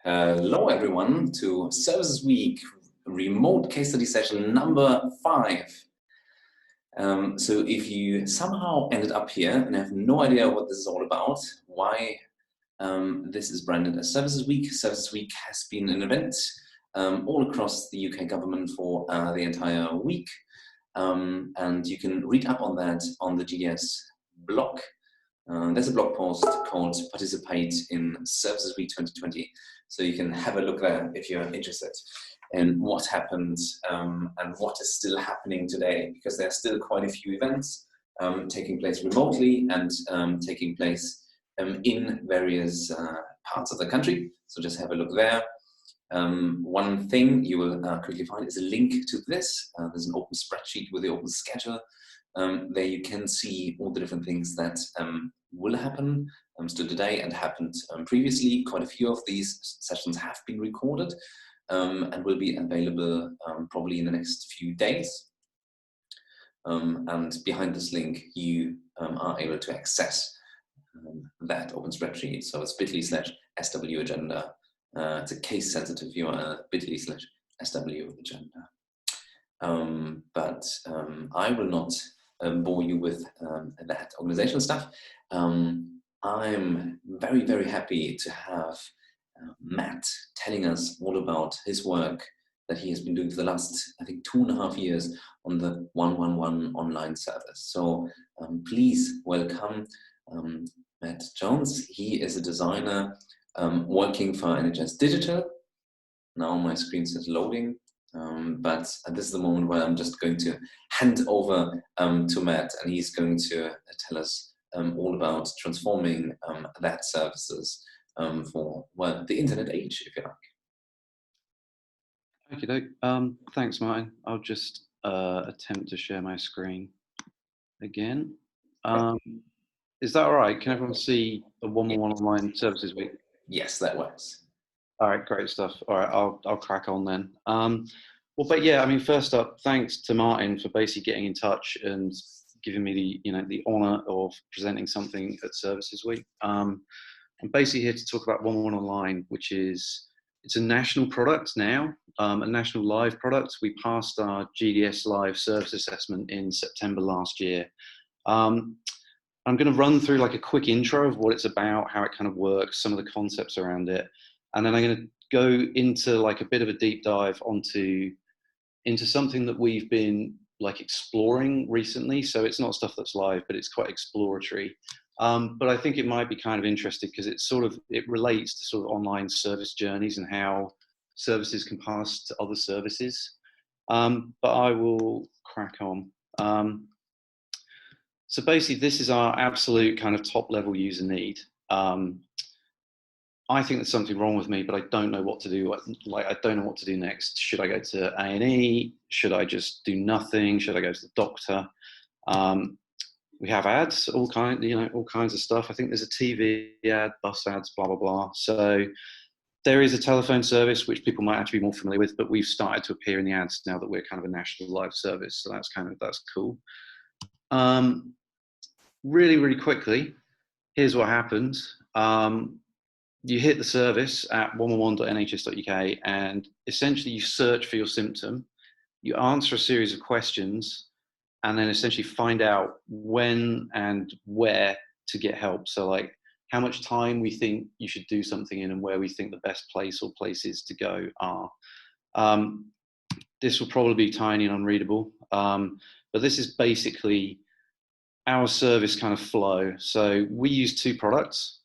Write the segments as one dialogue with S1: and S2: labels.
S1: Hello everyone to Services Week remote case study session number 5. So if you somehow ended up here and have no idea what this is all about, why this is branded as Services Week has been an event all across the UK government for the entire week. And you can read up on that on the GDS blog. There's a blog post called Participate in Services Week 2020. So you can have a look there if you're interested in what happened and what is still happening today, because there are still quite a few events taking place remotely and taking place in various parts of the country. So just have a look there. One thing you will quickly find is a link to this. There's an open spreadsheet with the open schedule. There you can see all the different things that will happen still today and happened previously. Quite a few of these sessions have been recorded and will be available probably in the next few days. And behind this link, you are able to access that open spreadsheet. So it's bit.ly/SW agenda. It's a case sensitive URL, bit.ly/SW agenda. But I will not bore you with that organizational stuff. I'm very, very happy to have Matt telling us all about his work that he has been doing for the last, I think, 2.5 years on the 111 online service. So please welcome Matt Jones. He is a designer working for NHS Digital. Now my screen says loading. But this is the moment where I'm just going to hand over to Matt, and he's going to tell us all about transforming that services for, well, the internet age, if you like.
S2: Okay, thanks, Martin. I'll just attempt to share my screen again. Is that all right? Can everyone see the 111 online services week?
S1: Yes, that works.
S2: All right, great stuff. All right, I'll crack on then. Well, but yeah, I mean, first up, thanks to Martin for basically getting in touch and giving me the honour of presenting something at Services Week. I'm basically here to talk about 111 Online, which is it's a national product now, a national live product. We passed our GDS live service assessment in September last year. I'm going to run through like a quick intro of what it's about, how it kind of works, some of the concepts around it, and then I'm going to go into like a bit of a deep dive into something that we've been like exploring recently. So it's not stuff that's live, but it's quite exploratory. But I think it might be kind of interesting because it relates to sort of online service journeys and how services can pass to other services. But I will crack on. So basically, this is our absolute kind of top level user need. I think there's something wrong with me, but I don't know what to do. Like, I don't know what to do next. Should I go to A&E? Should I just do nothing? Should I go to the doctor? We have ads, all kinds of stuff. I think there's a TV ad, bus ads, blah, blah, blah. So there is a telephone service, which people might actually be more familiar with, but we've started to appear in the ads now that we're kind of a national live service. So that's cool. Really, really quickly, here's what happens. You hit the service at 111.nhs.uk and essentially you search for your symptom, you answer a series of questions, and then essentially find out when and where to get help. So like how much time we think you should do something in and where we think the best place or places to go are. This will probably be tiny and unreadable, but this is basically our service kind of flow. So we use 2 products.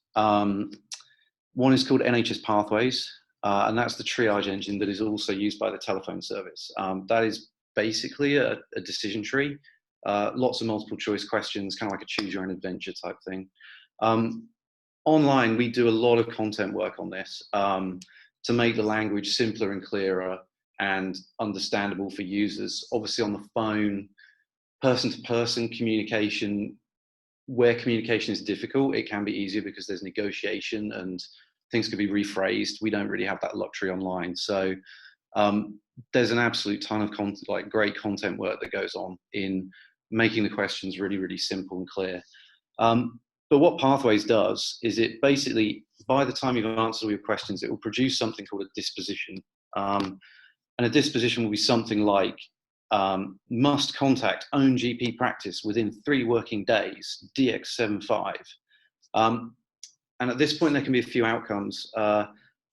S2: One is called NHS Pathways, and that's the triage engine that is also used by the telephone service. That is basically a decision tree, lots of multiple choice questions, kind of like a choose your own adventure type thing. Online, we do a lot of content work on this to make the language simpler and clearer and understandable for users. Obviously on the phone, person-to-person communication, where communication is difficult, it can be easier because there's negotiation and things can be rephrased. We don't really have that luxury online. So there's an absolute ton of great content work that goes on in making the questions really, really simple and clear. But what Pathways does is it basically, by the time you've answered all your questions, it will produce something called a disposition. And a disposition will be something like, must contact own GP practice within 3 working days, DX75. And at this point, there can be a few outcomes,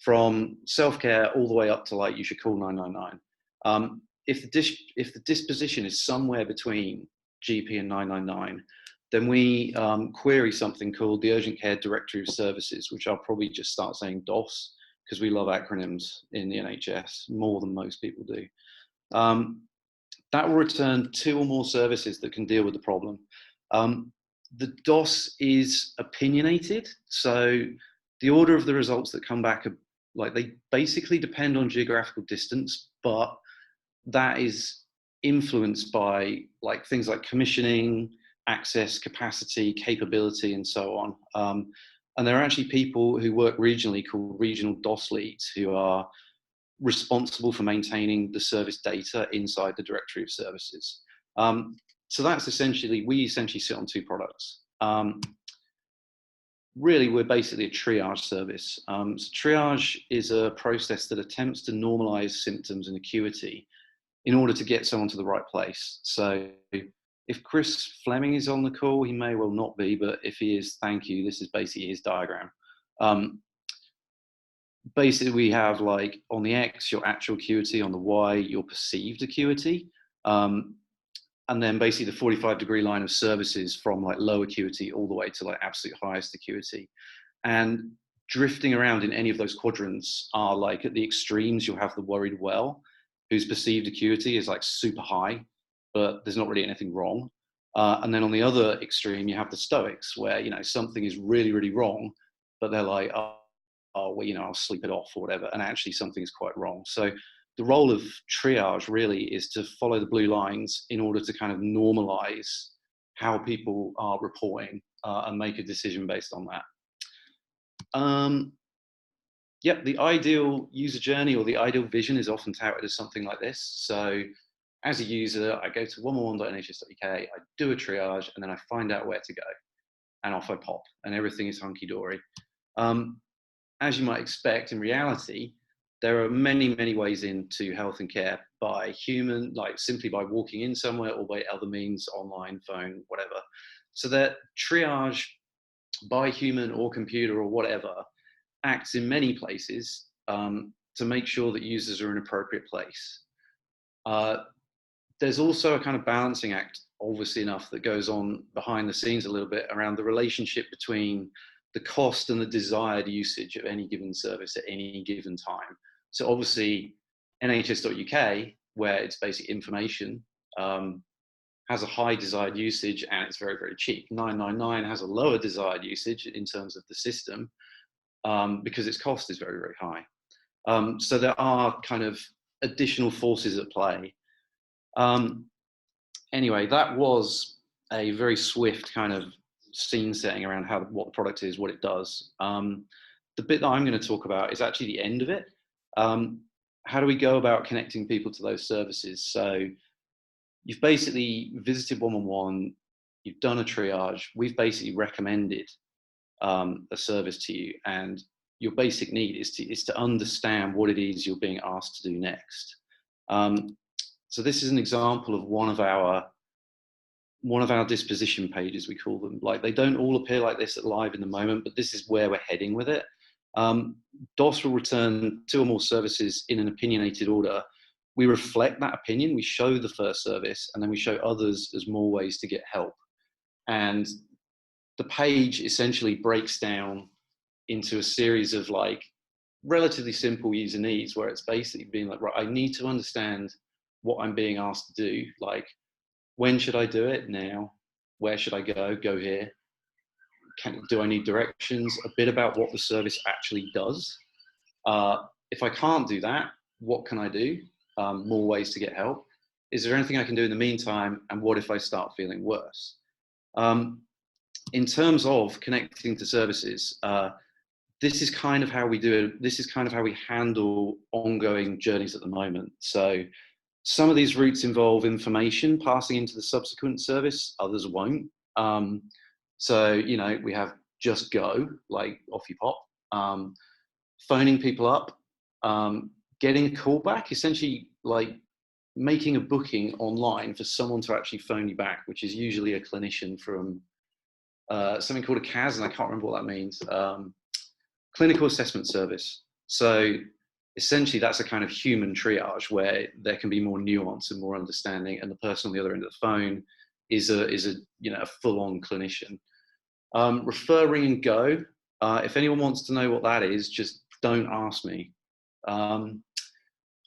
S2: from self-care all the way up to like, you should call 999. If the disposition is somewhere between GP and 999, then we query something called the Urgent Care Directory of Services, which I'll probably just start saying DOS, because we love acronyms in the NHS more than most people do. That will return 2 or more services that can deal with the problem. The DOS is opinionated, so the order of the results that come back are like, they basically depend on geographical distance, but that is influenced by like things like commissioning, access, capacity, capability, and so on. And there are actually people who work regionally called regional DOS leads, who are responsible for maintaining the service data inside the directory of services. So that's essentially, we essentially sit on 2 products. Really, we're basically a triage service. So triage is a process that attempts to normalize symptoms and acuity in order to get someone to the right place. So if Chris Fleming is on the call, he may well not be, but if he is, thank you. This is basically his diagram. Basically, we have like on the X, your actual acuity, on the Y, your perceived acuity. And then basically the 45-degree line of services from like low acuity all the way to like absolute highest acuity. And drifting around in any of those quadrants are like, at the extremes, you'll have the worried well, whose perceived acuity is like super high, but there's not really anything wrong. And then on the other extreme, you have the stoics, where, you know, something is really, really wrong, but they're like, oh well, you know, I'll sleep it off or whatever. And actually something is quite wrong. So the role of triage really is to follow the blue lines in order to kind of normalize how people are reporting and make a decision based on that. Yep, the ideal user journey or the ideal vision is often touted as something like this. So as a user, I go to 111.nhs.uk, I do a triage, and then I find out where to go. And off I pop, and everything is hunky-dory. As you might expect, in reality, there are many, many ways into health and care by human, like simply by walking in somewhere, or by other means, online, phone, whatever. So that triage by human or computer or whatever acts in many places to make sure that users are in an appropriate place. There's also a kind of balancing act, obviously enough, that goes on behind the scenes a little bit around the relationship between the cost and the desired usage of any given service at any given time. So obviously NHS.uk, where it's basic information, has a high desired usage and it's very, very cheap. 999 has a lower desired usage in terms of the system because its cost is very, very high. So there are kind of additional forces at play. Anyway, that was a very swift kind of scene setting around what the product is, what it does. The bit that I'm going to talk about is actually the end of it. How do we go about connecting people to those services? So you've basically visited 111, you've done a triage, we've basically recommended a service to you, and your basic need is to understand what it is you're being asked to do next. So this is an example of one of our disposition pages, we call them. Like, they don't all appear like this at live in the moment, but this is where we're heading with it. DOS will return 2 or more services in an opinionated order. We reflect that opinion, we show the first service, and then we show others as more ways to get help. And the page essentially breaks down into a series of like relatively simple user needs, where it's basically being like, right, I need to understand what I'm being asked to do. Like, when should I do it? Now. Where should I go? Go here. Do I need directions? A bit about what the service actually does. If I can't do that, what can I do? More ways to get help. Is there anything I can do in the meantime? And what if I start feeling worse? In terms of connecting to services, this is kind of how we do it. This is kind of how we handle ongoing journeys at the moment. So some of these routes involve information passing into the subsequent service, others won't. So, you know, we have just go, like off you pop, phoning people up, getting a call back, essentially like making a booking online for someone to actually phone you back, which is usually a clinician from something called a CAS, and I can't remember what that means, clinical assessment service. So essentially that's a kind of human triage where there can be more nuance and more understanding, and the person on the other end of the phone is a you know, a full-on clinician. Referring and go, if anyone wants to know what that is, just don't ask me.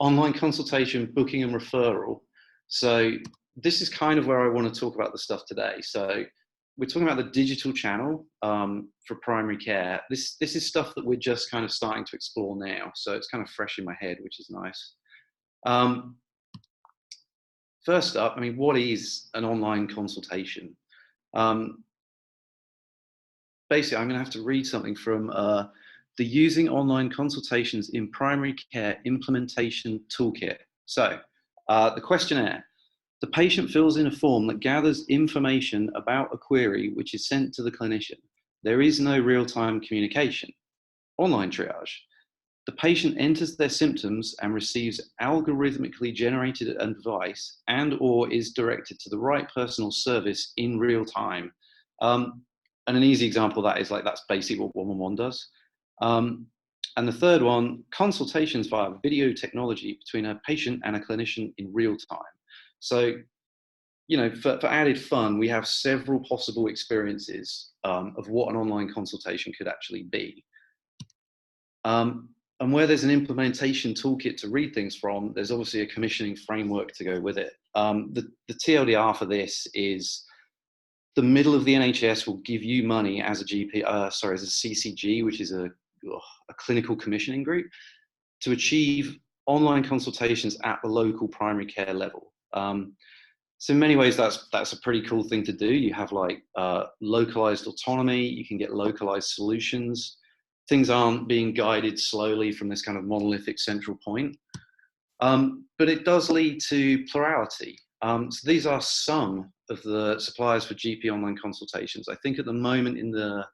S2: Online consultation, booking and referral. So this is kind of where I want to talk about the stuff today. So we're talking about the digital channel for primary care. This is stuff that we're just kind of starting to explore now. So it's kind of fresh in my head, which is nice. First up, I mean, what is an online consultation? Basically, I'm going to have to read something from the Using Online Consultations in Primary Care Implementation Toolkit. So, the questionnaire. The patient fills in a form that gathers information about a query which is sent to the clinician. There is no real-time communication. Online triage. The patient enters their symptoms and receives algorithmically generated advice and/or is directed to the right personal service in real time. And an easy example of that is like, that's basically what 111 does. And the third one, consultations via video technology between a patient and a clinician in real time. So, you know, for added fun, we have several possible experiences of what an online consultation could actually be. And where there's an implementation toolkit to read things from, there's obviously a commissioning framework to go with it. The TLDR for this is the middle of the NHS will give you money as a GP, as a CCG, which is a clinical commissioning group, to achieve online consultations at the local primary care level. So in many ways, that's a pretty cool thing to do. You have like localized autonomy, you can get localized solutions. Things aren't being guided slowly from this kind of monolithic central point. But it does lead to plurality. So these are some of the suppliers for GP online consultations. I think at the moment in the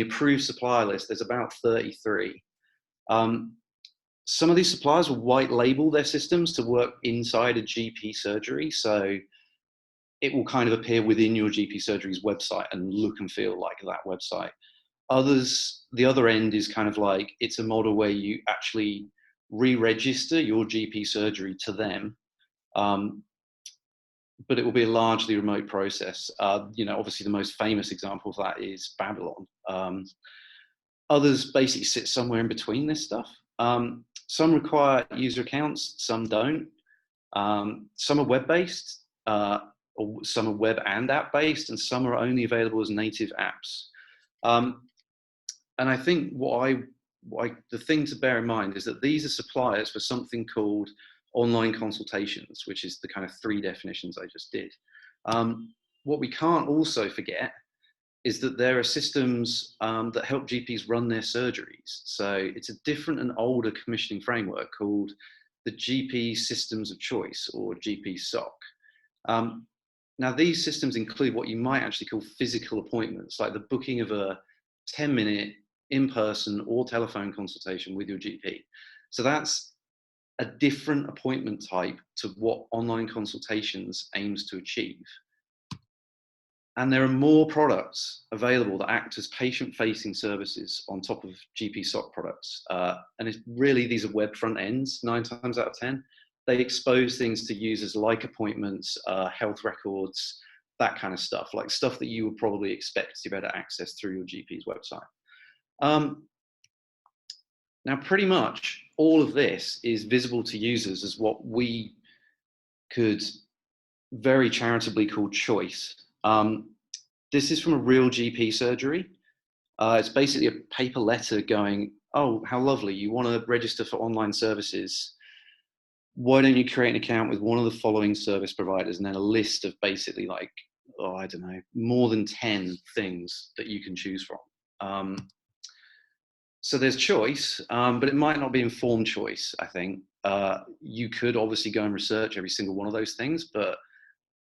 S2: approved supplier list, there's about 33. Some of these suppliers will white label their systems to work inside a GP surgery. So it will kind of appear within your GP surgery's website and look and feel like that website. Others, the other end is kind of like, it's a model where you actually re-register your GP surgery to them, but it will be a largely remote process. You know, obviously the most famous example of that is Babylon. Others basically sit somewhere in between this stuff. Some require user accounts, some don't. Some are web-based, or some are web and app-based, and some are only available as native apps. And I think the thing to bear in mind is that these are suppliers for something called online consultations, which is the kind of 3 definitions I just did. What we can't also forget is that there are systems that help GPs run their surgeries. So it's a different and older commissioning framework called the GP Systems of Choice, or GP SOC. Now these systems include what you might actually call physical appointments, like the booking of a 10-minute in-person or telephone consultation with your GP. So that's a different appointment type to what online consultations aims to achieve. And there are more products available that act as patient-facing services on top of GP SOC products. And it's really, these are web front ends, 9 times out of 10. They expose things to users like appointments, health records, that kind of stuff, like stuff that you would probably expect to be able to access through your GP's website. Now, pretty much all of this is visible to users as what we could very charitably call choice. This is from a real GP surgery. It's basically a paper letter going, oh, how lovely, you want to register for online services. Why don't you create an account with one of the following service providers? And then a list of basically like, oh, I don't know, more than 10 things that you can choose from. So there's choice, but it might not be informed choice, I think. You could obviously go and research every single one of those things, but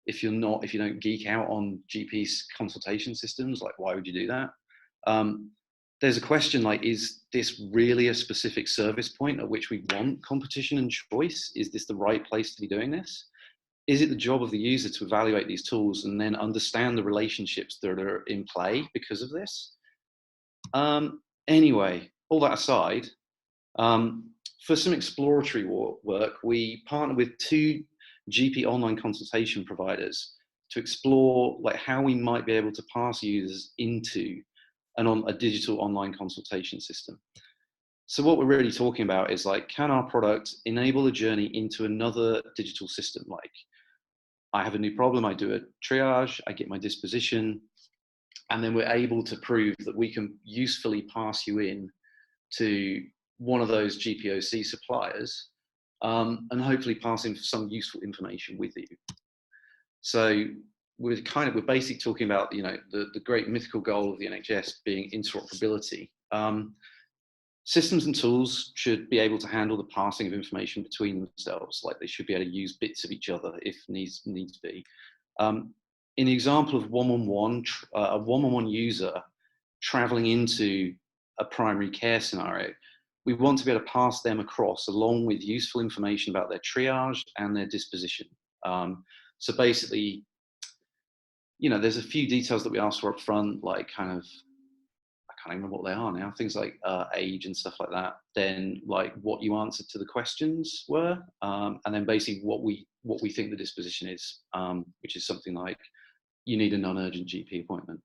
S2: if you don't geek out on GP's consultation systems, like why would you do that? There's a question like, is this really a specific service point at which we want competition and choice? Is this the right place to be doing this? Is it the job of the user to evaluate these tools and then understand the relationships that are in play because of this? Anyway, all that aside, for some exploratory work, we partnered with 2 GP online consultation providers to explore like how we might be able to pass users into a digital online consultation system. So what we're really talking about is like, can our product enable a journey into another digital system? Like, I have a new problem, I do a triage, I get my disposition, and then we're able to prove that we can usefully pass you in to one of those GPOC suppliers, and hopefully passing some useful information with you. So we're basically talking about, you know, the great mythical goal of the NHS being interoperability. Systems and tools should be able to handle the passing of information between themselves. Like, they should be able to use bits of each other if needs be. In the example of a one-on-one user traveling into a primary care scenario, we want to be able to pass them across along with useful information about their triage and their disposition. So basically, you know, there's a few details that we ask for up front, like kind of, I can't even remember what they are now, things like age and stuff like that. Then like what you answered to the questions were, and then basically what we think the disposition is, which is something like, you need a non-urgent GP appointment.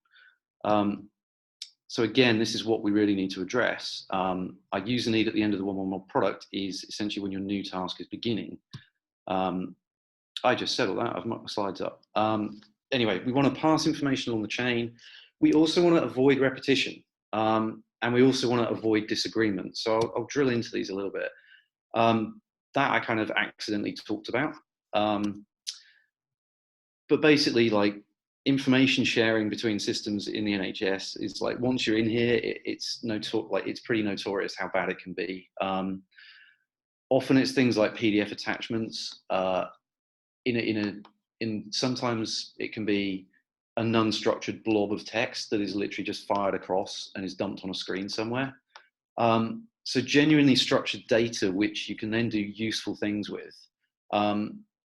S2: So again, this is what we really need to address. Our user need at the end of the 111 product is essentially when your new task is beginning. I just said all that, I've marked my slides up. Anyway, we want to pass information along the chain. We also want to avoid repetition. And we also want to avoid disagreement. So I'll drill into these a little bit. That I kind of accidentally talked about. But basically, like, information sharing between systems in the NHS is like, once you're in here, it's pretty notorious how bad it can be. Often it's things like PDF attachments. Sometimes it can be a non-structured blob of text that is literally just fired across and is dumped on a screen somewhere. So genuinely structured data, which you can then do useful things with.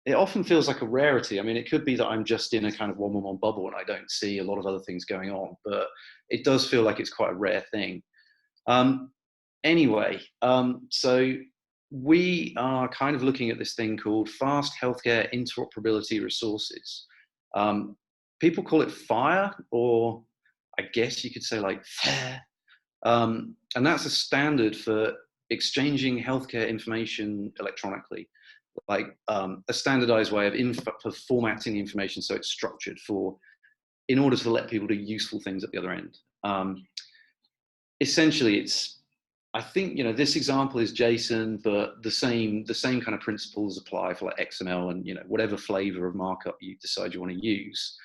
S2: It often feels like a rarity. I mean, it could be that I'm just in a kind of one-on-one bubble and I don't see a lot of other things going on, but it does feel like it's quite a rare thing. Anyway, so we are kind of looking at this thing called fast healthcare interoperability resources. People call it FHIR, or I guess you could say like FAIR. And that's a standard for exchanging healthcare information electronically, like a standardized way of formatting the information so it's structured in order to let people do useful things at the other end. Essentially, I think, you know, this example is JSON, but the same kind of principles apply for like XML and, you know, whatever flavor of markup you decide you want to use.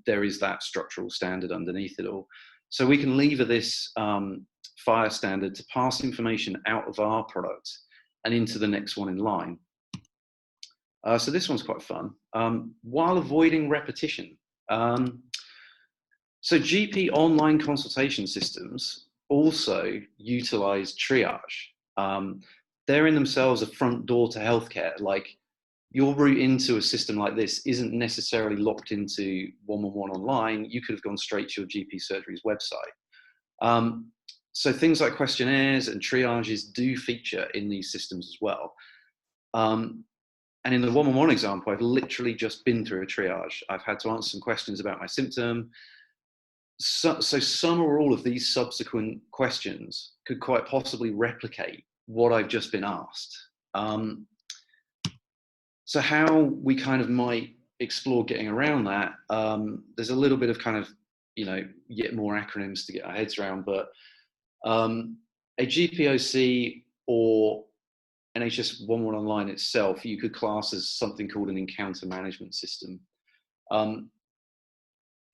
S2: There is that structural standard underneath it all. So we can lever this FHIR standard to pass information out of our product and into the next one in line. So this one's quite fun, while avoiding repetition. So GP online consultation systems also utilize triage. They're in themselves a front door to healthcare. Like, your route into a system like this isn't necessarily locked into 111 online. You could have gone straight to your GP surgery's website. So things like questionnaires and triages do feature in these systems as well. And in the 111 example, I've literally just been through a triage. I've had to answer some questions about my symptom. So some or all of these subsequent questions could quite possibly replicate what I've just been asked. So how we kind of might explore getting around that, there's a little bit of kind of, you know, yet more acronyms to get our heads around, but a GPOC or NHS 111 Online itself, you could class as something called an encounter management system.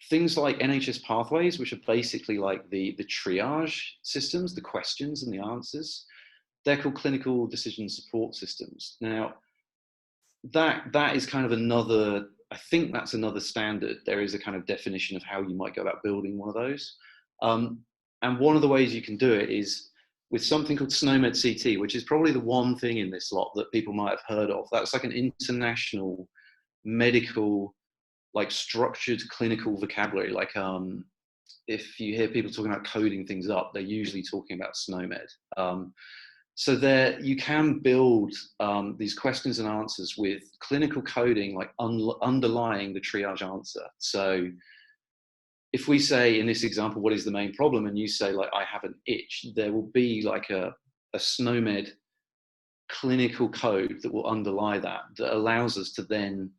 S2: Things like NHS Pathways, which are basically like the triage systems, the questions and the answers, they're called clinical decision support systems. Now, that is kind of another I think that's another standard. There is a kind of definition of how you might go about building one of those. And one of the ways you can do it is with something called SNOMED CT, which is probably the one thing in this lot that people might have heard of. That's like an international medical, like structured clinical vocabulary. Like if you hear people talking about coding things up, they're usually talking about SNOMED. So there you can build these questions and answers with clinical coding, like underlying the triage answer. So if we say in this example, what is the main problem? And you say like, I have an itch, there will be like a SNOMED clinical code that will underlie that allows us to then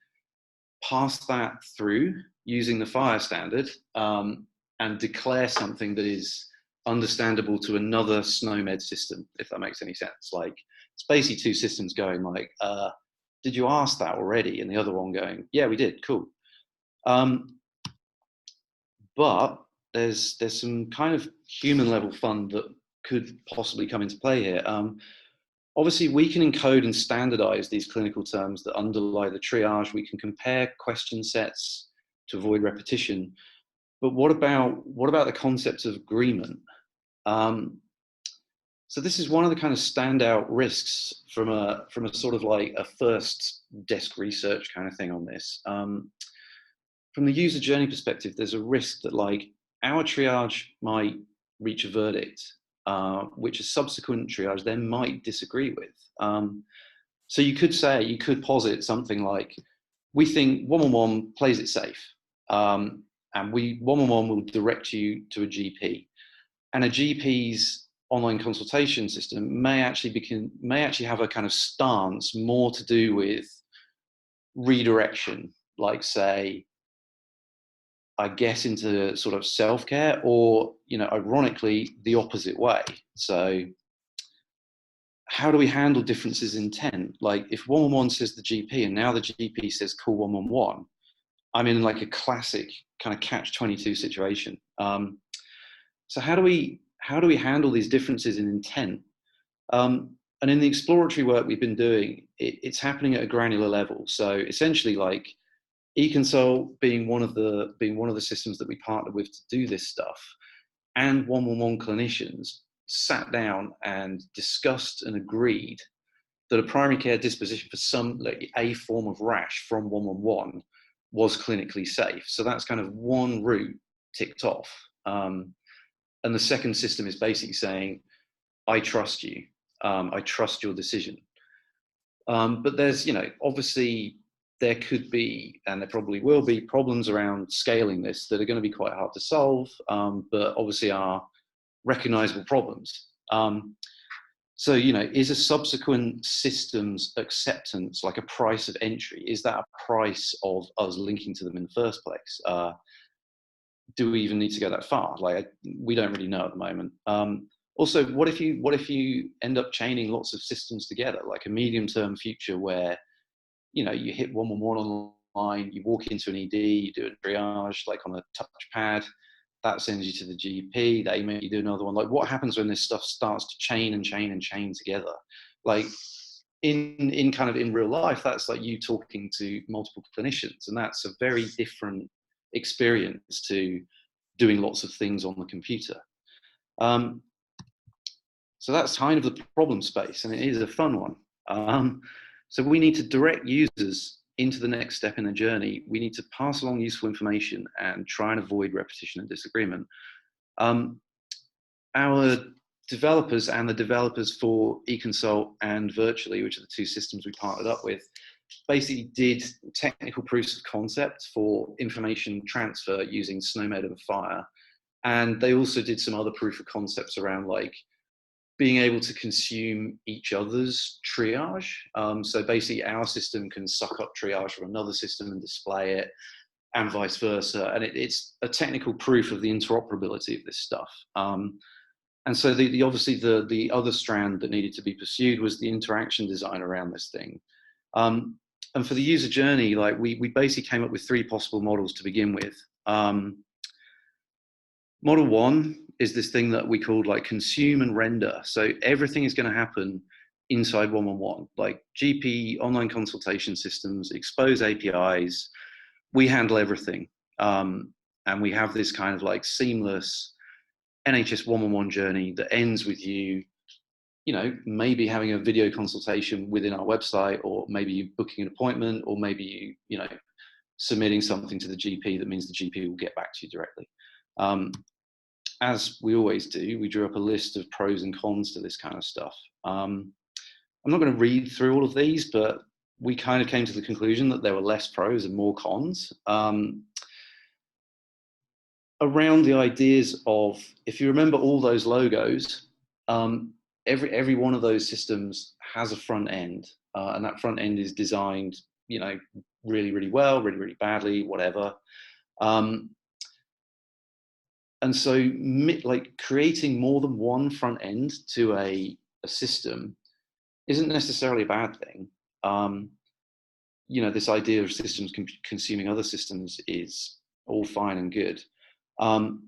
S2: pass that through using the FHIR standard and declare something that is understandable to another SNOMED system, if that makes any sense. Like it's basically two systems going like, did you ask that already? And the other one going, yeah, we did, cool. But there's some kind of human level fun that could possibly come into play here. Obviously, we can encode and standardize these clinical terms that underlie the triage. We can compare question sets to avoid repetition. But what about the concept of agreement? So this is one of the kind of standout risks from a sort of like a first desk research kind of thing on this. From the user journey perspective, there's a risk that like our triage might reach a verdict, which a subsequent triage then might disagree with. So you could posit something like, we think 111 plays it safe, and 111 will direct you to a GP, and a GP's online consultation system may actually have a kind of stance more to do with redirection, like say, I guess into sort of self-care, or, you know, ironically, the opposite way. So how do we handle differences in intent? Like if 111 says the GP and now the GP says call 111, I'm in like a classic kind of catch-22 situation. So how do we handle these differences in intent? And in the exploratory work we've been doing, it's happening at a granular level. So essentially like eConsult being one of the systems that we partnered with to do this stuff, and 111 clinicians sat down and discussed and agreed that a primary care disposition for some like a form of rash from 111 was clinically safe. So that's kind of one route ticked off. And the second system is basically saying, I trust you. I trust your decision. But there's, you know, obviously there could be, and there probably will be, problems around scaling this that are going to be quite hard to solve, but obviously are recognizable problems. So, you know, is a subsequent system's acceptance like a price of entry? Is that a price of us linking to them in the first place? Do we even need to go that far? Like, we don't really know at the moment. Also, what if you end up chaining lots of systems together, like a medium-term future where, you know, you hit 111 online, you walk into an ED, you do a triage, like on a touchpad, that sends you to the GP, they make you do another one. Like, what happens when this stuff starts to chain and chain and chain together? Like, in kind of in real life, that's like you talking to multiple clinicians, and that's a very different experience to doing lots of things on the computer. So that's kind of the problem space, and it is a fun one. So we need to direct users into the next step in the journey. We need to pass along useful information and try and avoid repetition and disagreement. Our developers and the developers for eConsult and Virtually, which are the two systems we partnered up with, basically did technical proofs of concept for information transfer using SNOMED and FHIR. And they also did some other proof of concepts around like being able to consume each other's triage. So basically our system can suck up triage from another system and display it, and vice versa. And it's a technical proof of the interoperability of this stuff. And so obviously the other strand that needed to be pursued was the interaction design around this thing. And for the user journey, like we basically came up with three possible models to begin with. Model one is this thing that we called like consume and render. So everything is going to happen inside 111, like GP online consultation systems, expose APIs. we handle everything. And we have this kind of like seamless NHS one-on-one journey that ends with you, you know, maybe having a video consultation within our website, or maybe you booking an appointment, or maybe you know, submitting something to the GP that means the GP will get back to you directly. As we always do, we drew up a list of pros and cons to this kind of stuff. I'm not going to read through all of these, but we kind of came to the conclusion that there were less pros and more cons. Around the ideas of, if you remember all those logos, every one of those systems has a front end, and that front end is designed, you know, really, really well, really, really badly, whatever. And so like creating more than one front end to a system isn't necessarily a bad thing. You know, this idea of systems consuming other systems is all fine and good. And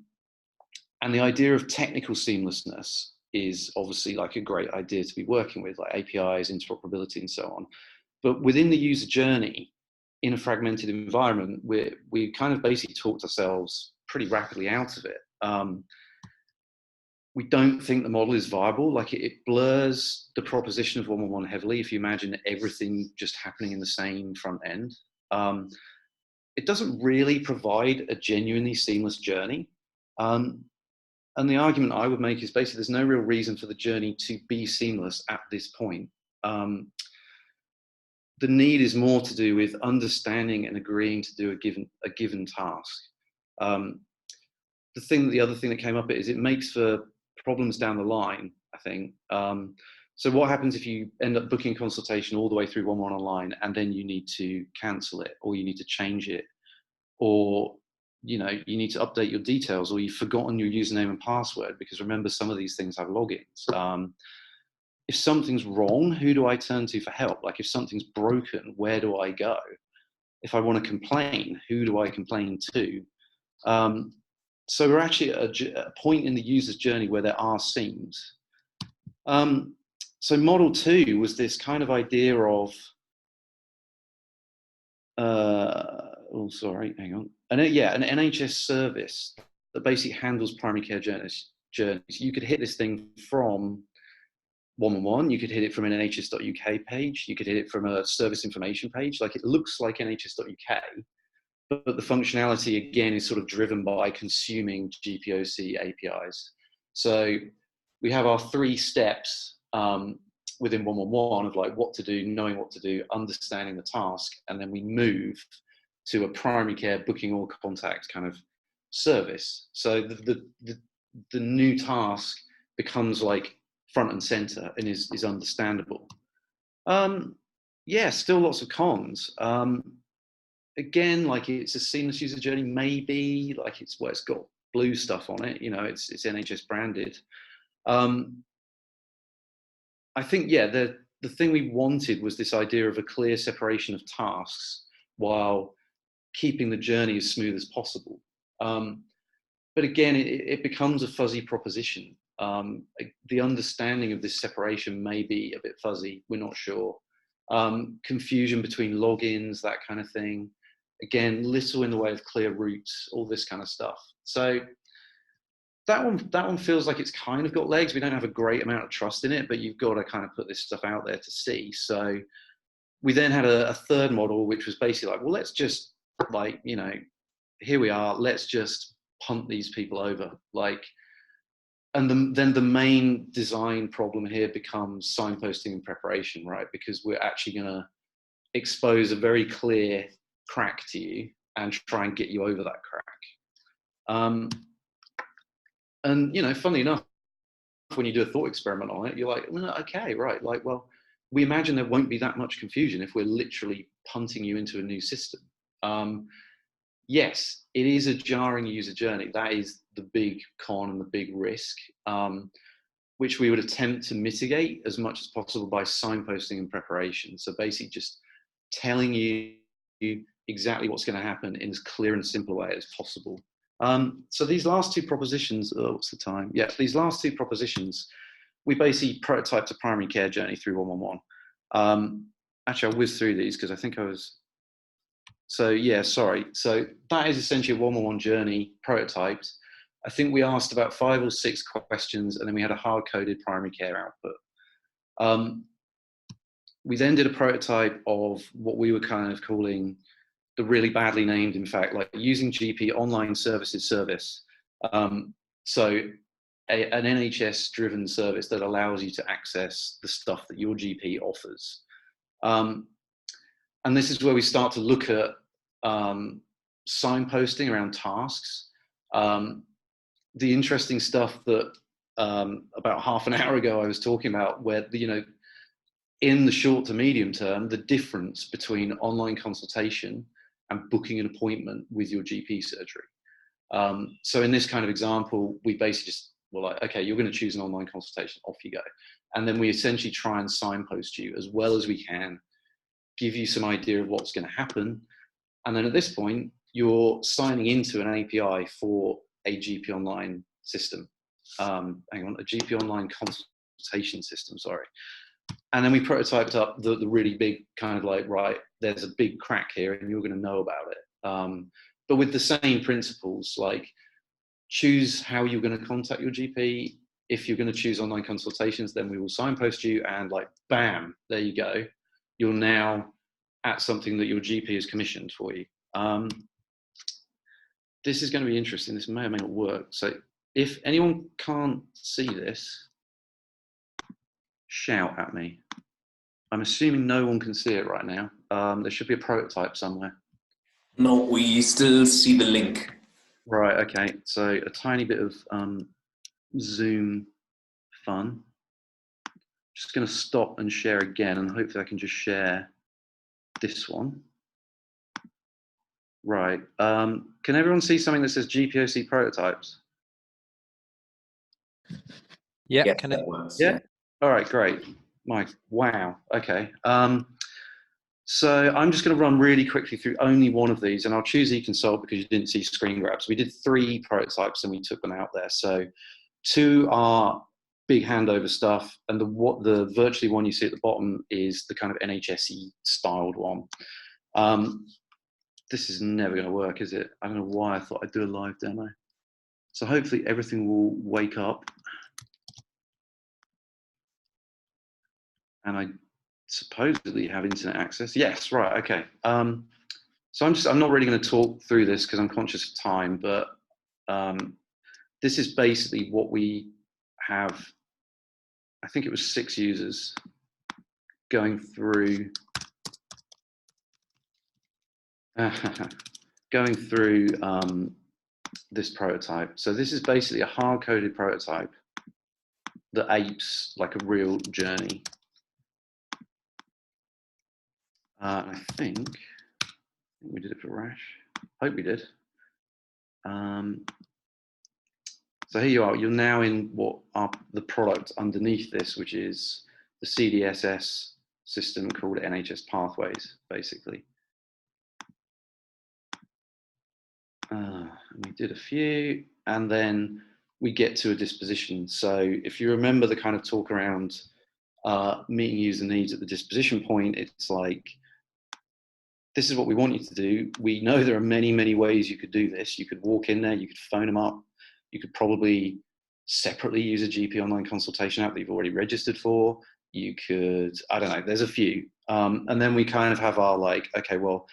S2: the idea of technical seamlessness is obviously like a great idea to be working with, like APIs, interoperability, and so on. But within the user journey, in a fragmented environment, we kind of basically talked ourselves pretty rapidly out of it. We don't think the model is viable. Like it blurs the proposition of one-on-one heavily. If you imagine everything just happening in the same front end, it doesn't really provide a genuinely seamless journey. And the argument I would make is basically there's no real reason for the journey to be seamless at this point. The need is more to do with understanding and agreeing to do a given task. The other thing that came up is it makes for problems down the line, I think. So what happens if you end up booking consultation all the way through one online, and then you need to cancel it, or you need to change it, or you know, you need to update your details, or you've forgotten your username and password? Because remember, some of these things have logins. If something's wrong, who do I turn to for help? Like if something's broken, where do I go? If I want to complain, who do I complain to? So we're actually at a point in the user's journey where there are seams. So model 2 was this kind of idea of, oh, sorry, hang on. An NHS service that basically handles primary care journeys. You could hit this thing from one-on-one, you could hit it from an nhs.uk page, you could hit it from a service information page. Like it looks like nhs.uk, but the functionality again is sort of driven by consuming GPOC APIs. So we have our 3 steps within one-on-one of like what to do, knowing what to do, understanding the task, and then we move to a primary care booking or contact kind of service. So the new task becomes like front and center and is understandable. Yeah, still lots of cons. Again, like it's a seamless user journey, maybe, like it's got blue stuff on it, you know, it's NHS branded. I think, yeah, the thing we wanted was this idea of a clear separation of tasks while keeping the journey as smooth as possible. But again, it becomes a fuzzy proposition. The understanding of this separation may be a bit fuzzy, we're not sure. Confusion between logins, that kind of thing. Again, little in the way of clear routes, all this kind of stuff. So that one feels like it's kind of got legs. We don't have a great amount of trust in it, but you've got to kind of put this stuff out there to see. So we then had a third model, which was basically like, well, let's just like, you know, here we are, let's just punt these people over. Like, and then the main design problem here becomes signposting and preparation, right? Because we're actually going to expose a very clear crack to you and try and get you over that crack. And, you know, funnily enough, when you do a thought experiment on it, you're like, well, okay, right. Like, well, we imagine there won't be that much confusion if we're literally punting you into a new system. Yes, it is a jarring user journey. That is the big con and the big risk, which we would attempt to mitigate as much as possible by signposting and preparation. So basically just telling you exactly what's going to happen in as clear and simple a way as possible. So these last 2 propositions, what's the time? Yeah, these last 2 propositions, we basically prototyped a primary care journey through one-on-one. Actually, I'll whiz through these because I think I was So yeah, sorry. So that is essentially a one-on-one journey prototyped. I think we asked about 5 or 6 questions, and then we had a hard-coded primary care output. We then did a prototype of what we were kind of calling the really badly named, in fact, like using GP online services service. So an NHS-driven service that allows you to access the stuff that your GP offers. And this is where we start to look at signposting around tasks. The interesting stuff that about half an hour ago I was talking about, where, you know, in the short to medium term, the difference between online consultation and booking an appointment with your GP surgery. So in this kind of example, we basically just were like, okay, you're going to choose an online consultation, off you go. And then we essentially try and signpost you as well as we can, give you some idea of what's going to happen. And then at this point, you're signing into an API for a GP online system. Hang on, a GP online consultation system, sorry. And then we prototyped up the really big kind of like, right, there's a big crack here and you're going to know about it. But with the same principles, like choose how you're going to contact your GP. If you're going to choose online consultations, then we will signpost you, and like, bam, there you go. You're now at something that your GP has commissioned for you. This is going to be interesting. This may or may not work. So if anyone can't see this, shout at me. I'm assuming no one can see it right now. There should be a prototype somewhere.
S1: No, we still see the link.
S2: Right, okay. So a tiny bit of Zoom fun. Just going to stop and share again, and hopefully I can just share this one. Right. Can everyone see something that says GPOC prototypes?
S3: Yeah,
S1: yes, that works.
S2: Yeah. All right, great. Mike, wow. Okay. So I'm just going to run really quickly through only one of these, and I'll choose eConsult because you didn't see screen grabs. We did 3 prototypes and we took them out there. So 2 are big handover stuff, and the virtually one you see at the bottom is the kind of NHS-y styled one. This is never going to work, is it? I don't know why I thought I'd do a live demo. So hopefully everything will wake up. And I supposedly have internet access. Yes, right, okay. So I'm not really going to talk through this because I'm conscious of time, but this is basically what we have. I think it was 6 users going through this prototype. So this is basically a hard-coded prototype that apes like a real journey. I think we did it for Rash. Hope we did. So here you are. You're now in what are the product underneath this, which is the CDSS system called NHS Pathways, basically. We did a few, and then we get to a disposition. So if you remember the kind of talk around meeting user needs at the disposition point, it's like, this is what we want you to do. We know there are many, many ways you could do this. You could walk in there, you could phone them up, you could probably separately use a GP online consultation app that you've already registered for. You could, I don't know, there's a few. And then we kind of have our like, okay, well,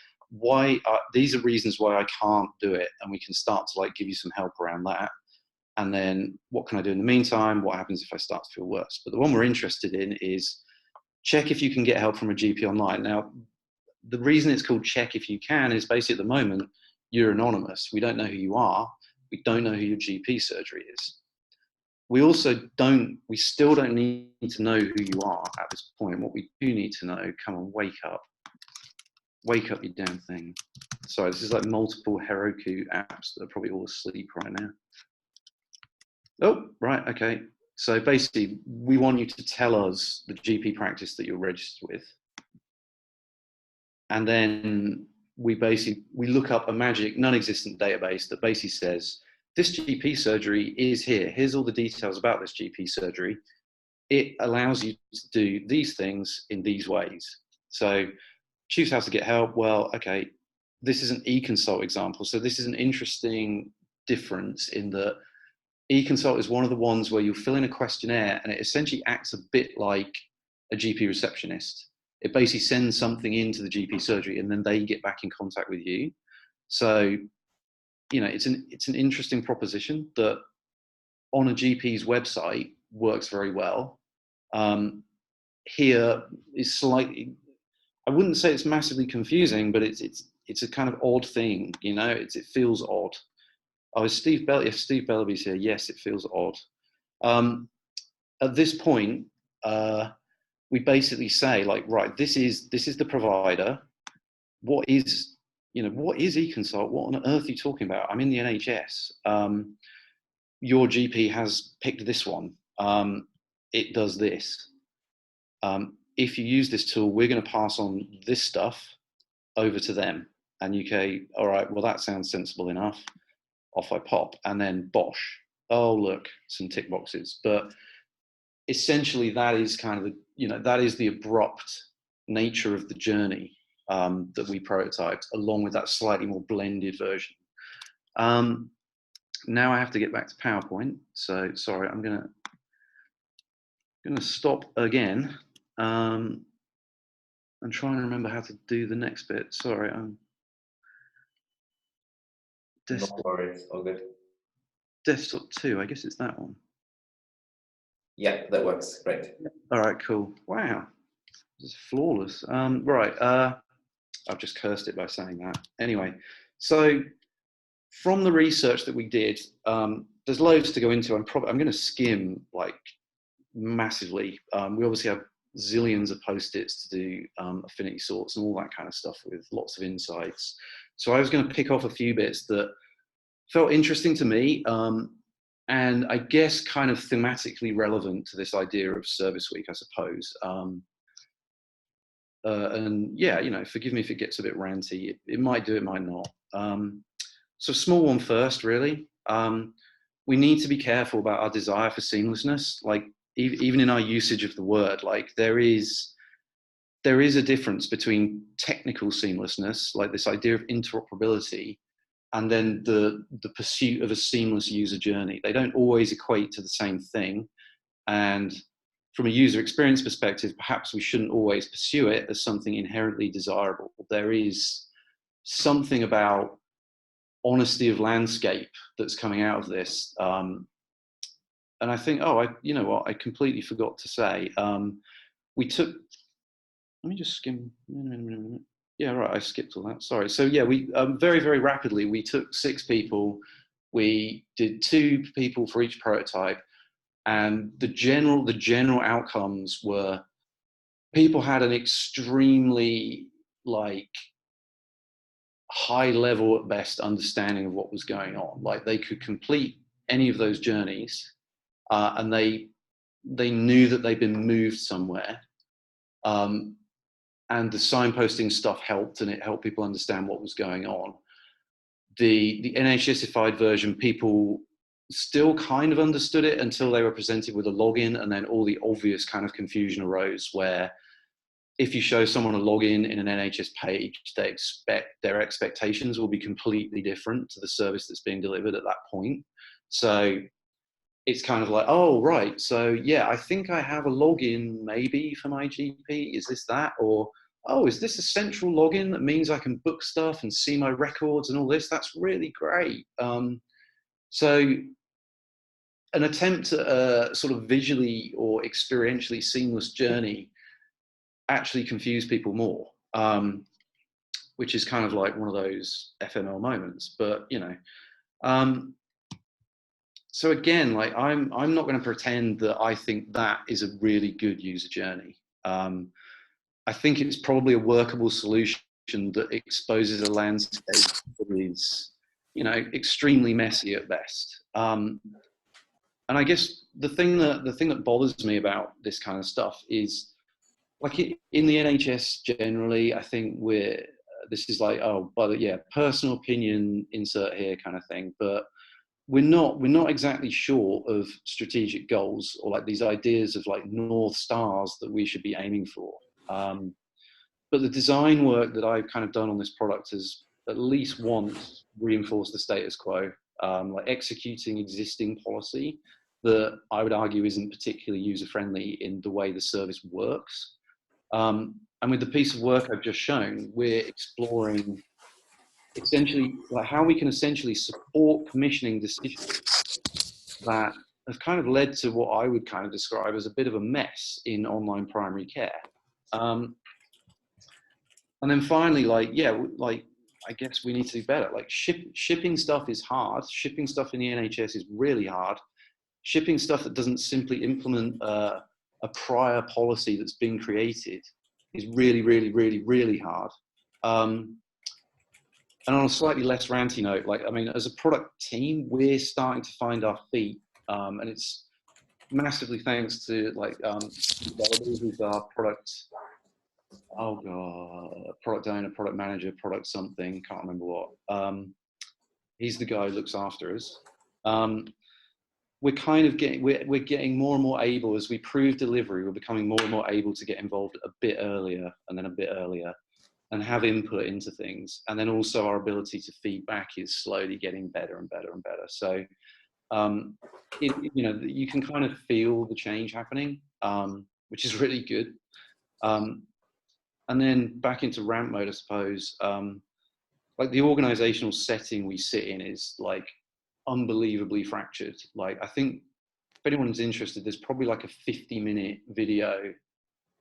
S2: these are reasons why I can't do it. And we can start to like give you some help around that. And then what can I do in the meantime? What happens if I start to feel worse? But the one we're interested in is check if you can get help from a GP online. Now, the reason it's called check if you can is basically at the moment, you're anonymous. We don't know who you are. We don't know who your GP surgery is. We still don't need to know who you are at this point. What we do need to know, come on, wake up. Wake up, you damn thing. Sorry, this is like multiple Heroku apps that are probably all asleep right now. Oh, right, okay. So basically, we want you to tell us the GP practice that you're registered with. And then we look up a magic non-existent database that basically says, this GP surgery is here. Here's all the details about this GP surgery. It allows you to do these things in these ways. So choose how to get help. Well, okay, this is an e-consult example. So this is an interesting difference in that e-consult is one of the ones where you fill in a questionnaire and it essentially acts a bit like a GP receptionist. It basically sends something into the GP surgery and then they get back in contact with you. So, you know, it's an interesting proposition that on a GP's website works very well. Here is slightly, I wouldn't say it's massively confusing, but it's a kind of odd thing, you know, it feels odd. Oh, is Steve Bell? If Steve Bellaby's here, yes, it feels odd. At this point, we basically say, like, right, this is the provider. What is eConsult? What on earth are you talking about? I'm in the NHS. Your GP has picked this one. It does this. If you use this tool, we're going to pass on this stuff over to them. And you go, all right, well, that sounds sensible enough. Off I pop, and then bosh. Oh, look, some tick boxes. But essentially, that is kind of that is the abrupt nature of the journey that we prototyped, along with that slightly more blended version. Now I have to get back to PowerPoint. So sorry, I'm gonna stop again and try and remember how to do the next bit. Sorry,
S1: No worries, all good.
S2: Desktop 2, I guess it's that one.
S1: Yeah, that works, great.
S2: All right, cool. Wow, this is flawless. Right, I've just cursed it by saying that. Anyway, so from the research that we did, there's loads to go into. I'm going to skim like massively. We obviously have zillions of post-its to do affinity sorts and all that kind of stuff with lots of insights. So I was going to pick off a few bits that felt interesting to me, and I guess kind of thematically relevant to this idea of Service Week, I suppose. And yeah, you know, forgive me if it gets a bit ranty. It might do, it might not. So small one first, really. We need to be careful about our desire for seamlessness. Like even in our usage of the word, like there is a difference between technical seamlessness, like this idea of interoperability, and then the pursuit of a seamless user journey. They don't always equate to the same thing. And from a user experience perspective, perhaps we shouldn't always pursue it as something inherently desirable. There is something about honesty of landscape that's coming out of this. And I think, you know what, I completely forgot to say. We took, let me just skim. Yeah, right, I skipped all that, sorry. So yeah, we very, very rapidly, we took 6 people, we did 2 people for each prototype, and the general outcomes were people had an extremely like high level at best understanding of what was going on. Like they could complete any of those journeys, and they knew that they'd been moved somewhere. And the signposting stuff helped, and it helped people understand what was going on. The NHSified version, people still kind of understood it until they were presented with a login, and then all the obvious kind of confusion arose where if you show someone a login in an NHS page, their expectations will be completely different to the service that's being delivered at that point. So it's kind of like, oh, right. So yeah, I think I have a login maybe for my GP. Is this that? Or, oh, is this a central login that means I can book stuff and see my records and all this? That's really great. So an attempt at a sort of visually or experientially seamless journey actually confuse people more, which is kind of like one of those FML moments. But, you know, so again, like I'm not going to pretend that I think that is a really good user journey. I think it's probably a workable solution that exposes a landscape that is, you know, extremely messy at best. And I guess the thing that bothers me about this kind of stuff is, like in the NHS generally, I think this is like, oh, but yeah, personal opinion, insert here kind of thing. But we're not exactly sure of strategic goals or like these ideas of like North Stars that we should be aiming for. But the design work that I've kind of done on this product has at least once reinforce the status quo, like executing existing policy that I would argue isn't particularly user-friendly in the way the service works. And with the piece of work I've just shown, we're exploring essentially like how we can essentially support commissioning decisions that have kind of led to what I would kind of describe as a bit of a mess in online primary care. And then finally, like, yeah, like, I guess we need to do better. Like shipping stuff is hard. Shipping stuff in the NHS is really hard. Shipping stuff that doesn't simply implement a prior policy that's been created is really, really, really, really hard. And on a slightly less ranty note, like, I mean, as a product team, we're starting to find our feet. And it's massively thanks to like who's our product, oh god, product owner, product manager, product something, can't remember what. He's the guy who looks after us. We're kind of getting, we're getting more and more able, as we prove delivery, we're becoming more and more able to get involved a bit earlier and then a bit earlier and have input into things. And then also our ability to feedback is slowly getting better and better and better. So, you know, you can kind of feel the change happening, which is really good. And then back into ramp mode, I suppose, like the organizational setting we sit in is like unbelievably fractured. Like, I think if anyone's interested, there's probably like a 50-minute video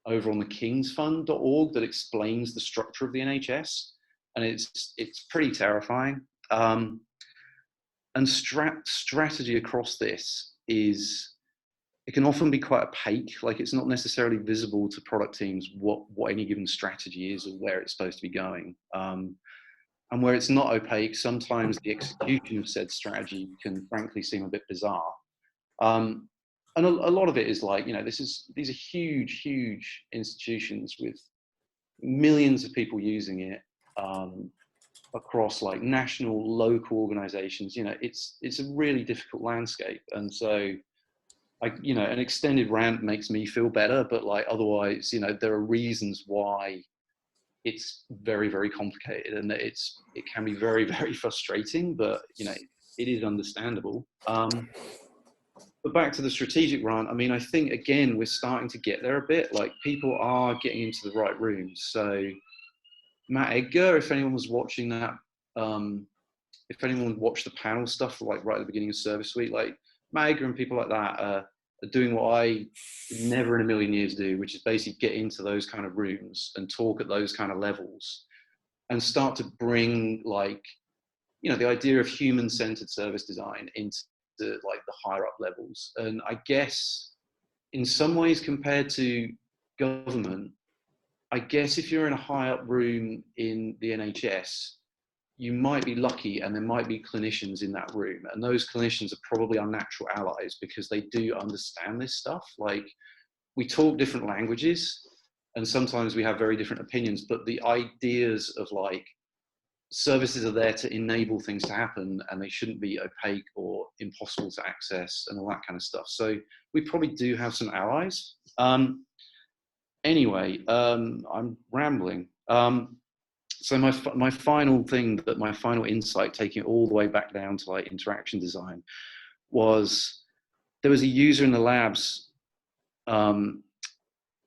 S2: over on the kingsfund.org that explains the structure of the NHS, and it's pretty terrifying. And strategy across this is, it can often be quite opaque. Like, it's not necessarily visible to product teams what any given strategy is or where it's supposed to be going. And where it's not opaque, sometimes the execution of said strategy can frankly seem a bit bizarre. And a lot of it is like, you know, these are huge, huge institutions with millions of people using it across like national, local organizations. You know, it's a really difficult landscape. And so, like, you know, an extended rant makes me feel better, but like otherwise, you know, there are reasons why it's very, very complicated, and that it can be very, very frustrating, but, you know, it is understandable. But back to the strategic rant, I mean, I think, again, we're starting to get there a bit. Like, people are getting into the right rooms. So Matt Edgar, if anyone was watching that, if anyone watched the panel stuff, like right at the beginning of Service Week, like Matt Edgar and people like that are doing what I never in a million years do, which is basically get into those kind of rooms and talk at those kind of levels and start to bring, like, you know, the idea of human-centered service design into like the higher up levels. And I guess in some ways, compared to government, I guess if you're in a high up room in the NHS, you might be lucky and there might be clinicians in that room, and those clinicians are probably our natural allies because they do understand this stuff. Like, we talk different languages and sometimes we have very different opinions, but the ideas of like services are there to enable things to happen, and they shouldn't be opaque or impossible to access and all that kind of stuff. So we probably do have some allies. Anyway, I'm rambling. So my final thing, my final insight, taking it all the way back down to like interaction design, was there was a user in the labs, and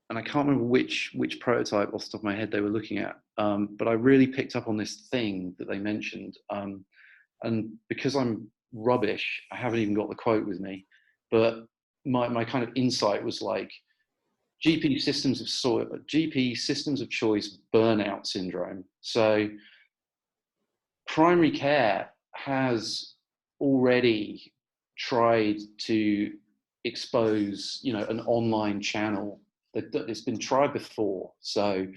S2: I can't remember which prototype off the top of my head they were looking at, but I really picked up on this thing that they mentioned. And because I'm rubbish, I haven't even got the quote with me, but my kind of insight was like, GP systems of choice burnout syndrome. So primary care has already tried to expose, you know, an online channel that it's been tried before. So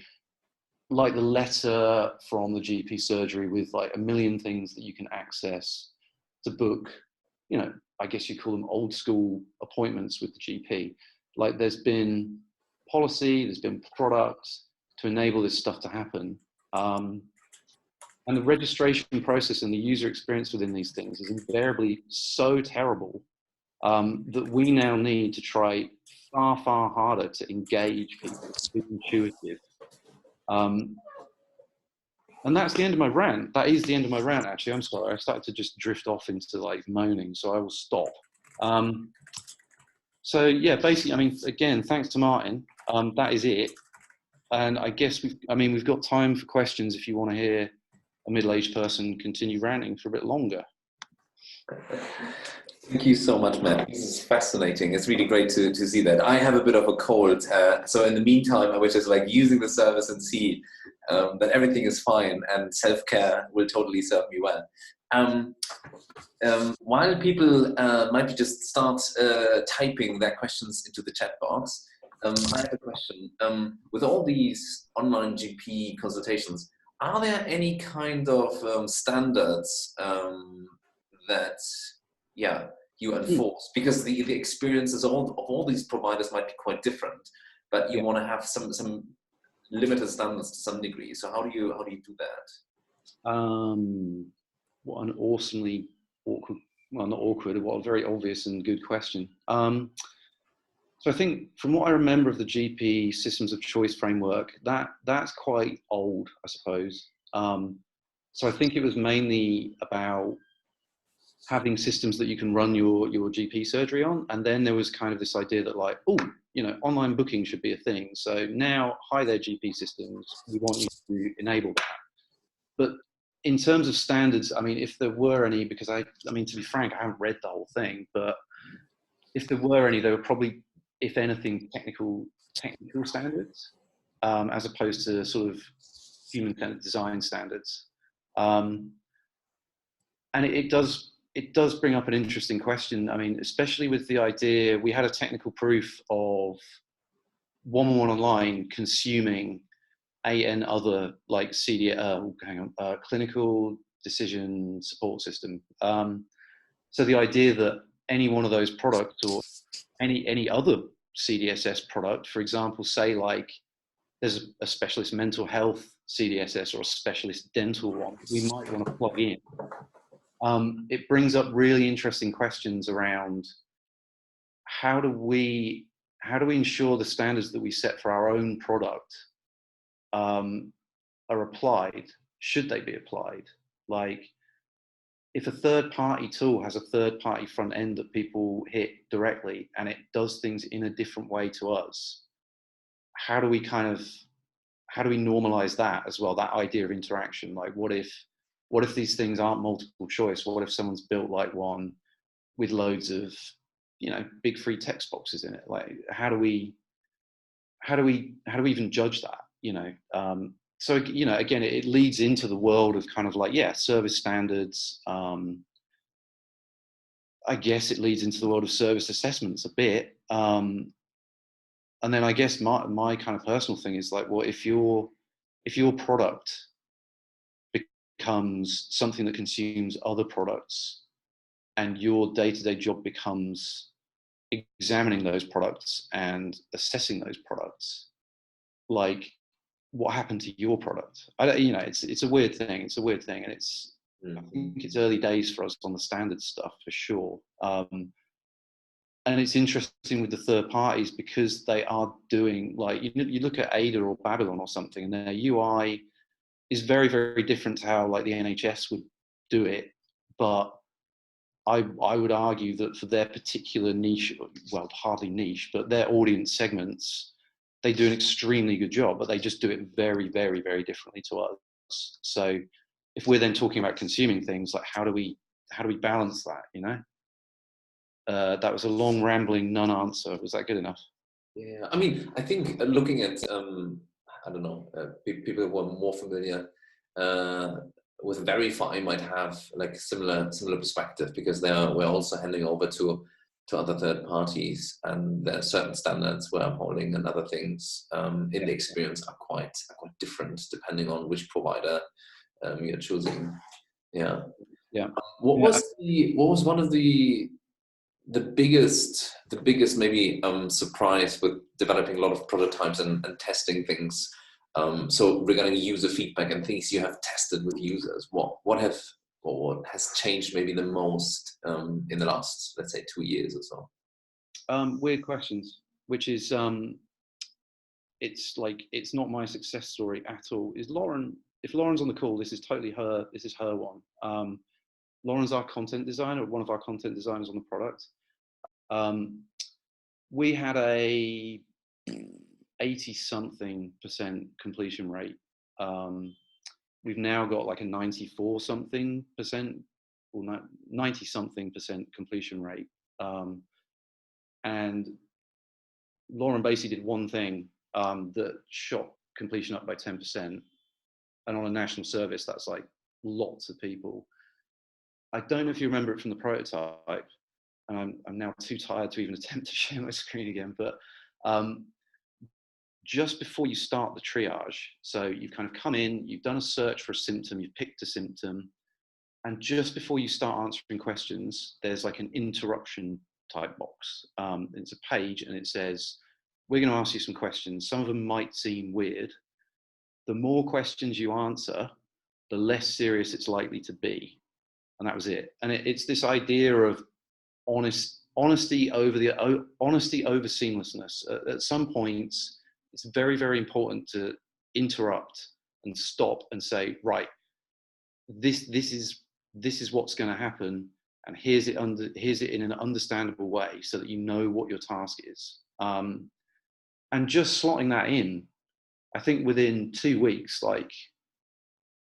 S2: like the letter from the GP surgery with like a million things that you can access to book, you know, I guess you call them old school appointments with the GP. Like, there's been policy, there's been product to enable this stuff to happen. And the registration process and the user experience within these things is invariably so terrible that we now need to try far, far harder to engage people, to be intuitive. And that's the end of my rant. That is the end of my rant, actually. I'm sorry. I started to just drift off into like moaning, so I will stop. So yeah, basically, I mean, again, thanks to Martin. That is it. And I guess we've got time for questions if you want to hear a middle-aged person continue ranting for a bit longer.
S1: Thank you so much, Matt. This is fascinating. It's really great to see that. I have a bit of a cold, so in the meantime, I was just like using the service and see that everything is fine, and self-care will totally serve me well. While people might just start typing their questions into the chat box, I have a question. With all these online GP consultations, are there any kind of standards that, yeah, you enforce? Because the experiences of all these providers might be quite different, but you want to have some limited standards to some degree. So how do you do that?
S2: What an awesomely awkward, well, not awkward, what a very obvious and good question. So I think from what I remember of the GP systems of choice framework, that's quite old, I suppose. So I think it was mainly about having systems that you can run your GP surgery on. And then there was kind of this idea that like, oh, you know, online booking should be a thing. So now, hi there, GP systems, we want you to enable that. But in terms of standards, I mean, if there were any, because I mean, to be frank, I haven't read the whole thing, but if there were any, they were probably, if anything, technical standards, as opposed to sort of human-centered design standards. And it does bring up an interesting question. I mean, especially with the idea, we had a technical proof of one-on-one online consuming and other like clinical decision support system. So the idea that any one of those products or any other CDSS product, for example, say like there's a specialist mental health CDSS or a specialist dental one, we might want to plug in. It brings up really interesting questions around how do we ensure the standards that we set for our own product are applied? Should they be applied? Like, if a third-party tool has a third-party front end that people hit directly and it does things in a different way to us, how do we normalize that as well? That idea of interaction. Like, what if these things aren't multiple choice? What if someone's built like one with loads of, you know, big free text boxes in it? Like, how do we even judge that? You know, so, you know, again, it leads into the world of kind of like, yeah, service standards. I guess it leads into the world of service assessments a bit. And then I guess my kind of personal thing is like, well, if your product becomes something that consumes other products and your day-to-day job becomes examining those products and assessing those products, like, what happened to your product? You know, it's a weird thing. It's a weird thing, and I think it's early days for us on the standard stuff for sure. And it's interesting with the third parties because they are doing, like, you look at Ada or Babylon or something, and their UI is very, very different to how like the NHS would do it. But I would argue that for their particular niche, well, hardly niche, but their audience segments, they do an extremely good job, but they just do it very, very, very differently to us. So if we're then talking about consuming things, like how do we balance that, you know? That was a long, rambling non-answer. Was that good enough?
S1: Yeah, I mean, I think looking at, I don't know, people who are more familiar with Verify might have like similar perspective, because we're also handing over to other third parties, and there are certain standards we're upholding, and other things in the experience are quite different depending on which provider you're choosing. Yeah.
S2: Yeah.
S1: What was one of the biggest maybe surprise with developing a lot of prototypes and testing things? So regarding user feedback and things you have tested with users, what has changed maybe the most in the last, let's say, 2 years or so?
S2: Weird questions, which is it's like, it's not my success story at all. Is Lauren if Lauren's on the call, this is totally her. This is her one. Lauren's our content designer, one of our content designers on the product. We had a 80-something% completion rate. We've now got like a 94-something% or 90-something% completion rate. And Lauren basically did one thing that shot completion up by 10%. And on a national service, that's like lots of people. I don't know if you remember it from the prototype, and I'm now too tired to even attempt to share my screen again, but just before you start the triage, so you've kind of come in, you've done a search for a symptom, you've picked a symptom, and just before you start answering questions, there's like an interruption type box. It's a page and it says, we're going to ask you some questions. Some of them might seem weird. The more questions you answer, the less serious it's likely to be. And that was it. And it's this idea of honesty over seamlessness. At some points, it's very, very important to interrupt and stop and say, right, this is what's going to happen, and here's it in an understandable way, so that you know what your task is. And just slotting that in, I think within 2 weeks, like,